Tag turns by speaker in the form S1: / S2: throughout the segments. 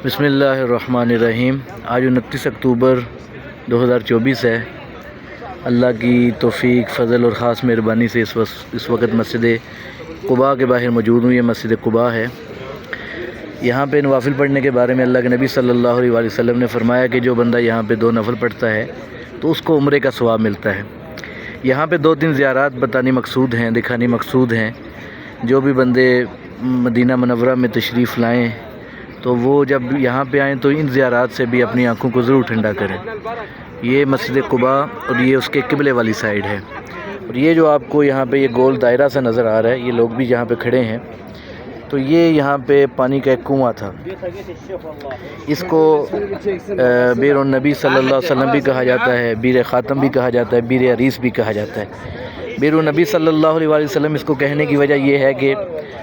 S1: بسم اللہ الرحمن الرحیم۔ آج 29 اکتوبر 2024 ہے۔ اللہ کی توفیق، فضل اور خاص مہربانی سے اس وقت مسجد قباء کے باہر موجود ہوں۔ یہ مسجد قباء ہے۔ یہاں پہ نوافل پڑھنے کے بارے میں اللہ کے نبی صلی اللہ علیہ وسلم نے فرمایا کہ جو بندہ یہاں پہ 2 نفل پڑھتا ہے تو اس کو عمرے کا ثواب ملتا ہے۔ یہاں پہ 2-3 زیارات بتانی مقصود ہیں، دکھانی مقصود ہیں۔ جو بھی بندے مدینہ منورہ میں تشریف لائیں تو وہ جب یہاں پہ آئیں تو ان زیارات سے بھی اپنی آنکھوں کو ضرور ٹھنڈا کریں۔ یہ مسجد قباء اور یہ اس کے قبلے والی سائیڈ ہے۔ اور یہ جو آپ کو یہاں پہ یہ گول دائرہ سا نظر آ رہا ہے، یہ لوگ بھی جہاں پہ کھڑے ہیں، تو یہ یہاں پہ پانی کا ایک کنواں تھا۔ اس کو بیر النبی صلی اللہ علیہ وسلم بھی کہا جاتا ہے، بیر خاتم بھی کہا جاتا ہے، بیر عریس بھی کہا جاتا ہے۔ بیر النبی صلی اللہ علیہ وسلم اس کو کہنے کی وجہ یہ ہے کہ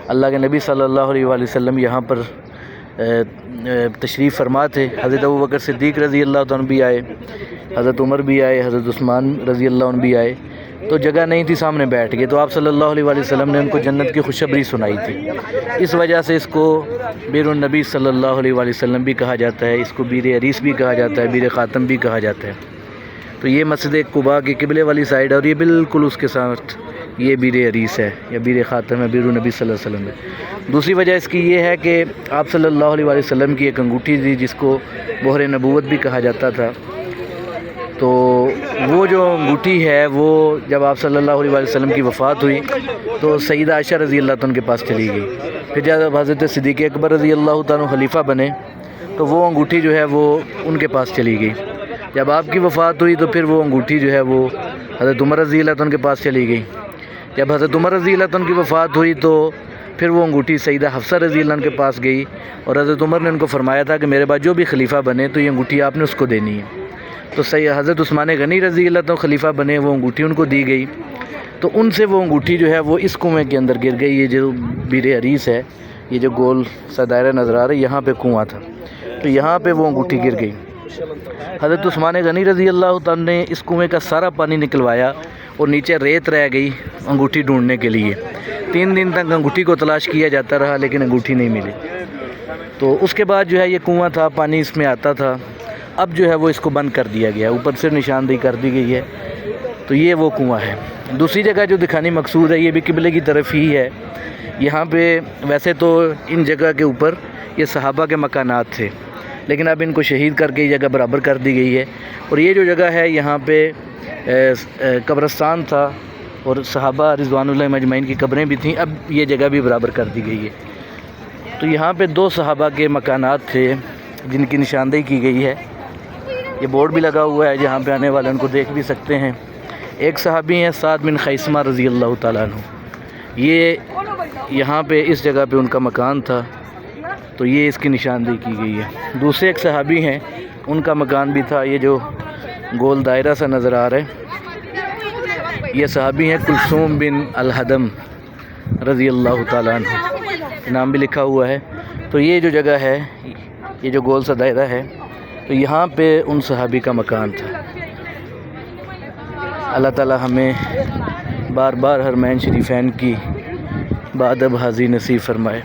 S1: اللہ کے نبی صلی اللہ علیہ وسلم یہاں پر تشریف فرما تھے۔ حضرت ابوبکر صدیق رضی اللہ عنہ بھی آئے، حضرت عمر بھی آئے، حضرت عثمان رضی اللہ عنہ بھی آئے، تو جگہ نہیں تھی، سامنے بیٹھ گئے، تو آپ صلی اللہ علیہ وسلم نے ان کو جنت کی خوشخبری سنائی تھی۔ اس وجہ سے اس کو بیر النبی صلی اللہ علیہ وسلم بھی کہا جاتا ہے، اس کو بیر عریس بھی کہا جاتا ہے، بیر خاتم بھی کہا جاتا ہے۔ تو یہ مسجد قباء کی قبلے والی سائیڈ ہے، اور یہ بالکل اس کے ساتھ یہ بیر عریس ہے یا بیر خاتم ہے، بیر النبی صلی اللہ علیہ وسلم ہے۔ دوسری وجہ اس کی یہ ہے کہ آپ صلی اللہ علیہ وسلم کی ایک انگوٹھی تھی جس کو مہر نبوت بھی کہا جاتا تھا۔ تو وہ جو انگوٹھی ہے وہ جب آپ صلی اللہ علیہ وسلم کی وفات ہوئی تو سیدہ عائشہ رضی اللہ عنہ کے پاس چلی گئی۔ پھر جب حضرت صدیق اکبر رضی اللہ عنہ خلیفہ بنے تو وہ انگوٹھی جو ہے وہ ان کے پاس چلی گئی۔ جب آپ کی وفات ہوئی تو پھر وہ انگوٹھی جو ہے وہ حضرت عمر رضی اللہ عنہ کے پاس چلی گئی۔ جب حضرت عمر رضی اللہ عنہ کی وفات ہوئی تو پھر وہ انگوٹھی سیدہ حفصہ رضی اللہ عنہ کے پاس گئی، اور حضرت عمر نے ان کو فرمایا تھا کہ میرے بعد جو بھی خلیفہ بنے تو یہ انگوٹھی آپ نے اس کو دینی ہے۔ تو حضرت عثمان غنی رضی اللہ عنہ خلیفہ بنے، وہ انگوٹھی ان کو دی گئی، تو ان سے وہ انگوٹھی جو ہے وہ اس کنویں کے اندر گر گئی۔ یہ جو بیر عریس ہے، یہ جو گول سا دائرہ نظر آ رہا ہے، یہاں پہ کنواں تھا، تو یہاں پہ وہ انگوٹھی گر گئی۔ حضرت عثمان غنی رضی اللہ عنہ نے اس کنویں کا سارا پانی نکلوایا اور نیچے ریت رہ گئی انگوٹھی ڈھونڈنے کے لیے۔ 3 دن تک انگوٹھی کو تلاش کیا جاتا رہا لیکن انگوٹھی نہیں ملی۔ تو اس کے بعد جو ہے یہ کنواں تھا، پانی اس میں آتا تھا، اب جو ہے وہ اس کو بند کر دیا گیا، اوپر سے نشاندہی کر دی گئی ہے۔ تو یہ وہ کنواں ہے۔ دوسری جگہ جو دکھانی مقصود ہے، یہ بھی قبلے کی طرف ہی ہے۔ یہاں پہ ویسے تو ان جگہ کے اوپر یہ صحابہ کے مکانات تھے، لیکن اب ان کو شہید کر کے یہ جگہ برابر کر دی گئی ہے۔ اور یہ جو جگہ ہے یہاں پہ قبرستان تھا اور صحابہ رضوان اللہ اجمعین کی قبریں بھی تھیں، اب یہ جگہ بھی برابر کر دی گئی ہے۔ تو یہاں پہ 2 صحابہ کے مکانات تھے جن کی نشاندہی کی گئی ہے۔ یہ بورڈ بھی لگا ہوا ہے، جہاں پہ آنے والے ان کو دیکھ بھی سکتے ہیں۔ ایک صحابی ہیں سعد بن خیثمہ رضی اللہ تعالیٰ عنہ، یہ یہاں پہ اس جگہ پہ ان کا مکان تھا، تو یہ اس کی نشاندہی کی گئی ہے۔ دوسرے ایک صحابی ہیں، ان کا مکان بھی تھا، یہ جو گول دائرہ سا نظر آ رہا ہے، یہ صحابی ہیں کلثوم بن الحدم رضی اللہ تعالیٰ عنہ، نام بھی لکھا ہوا ہے۔ تو یہ جو جگہ ہے، یہ جو گول سا دائرہ ہے، تو یہاں پہ ان صحابی کا مکان تھا۔ اللہ تعالیٰ ہمیں بار بار حرمین شریفین کی بادب حاضری نصیب فرمائے۔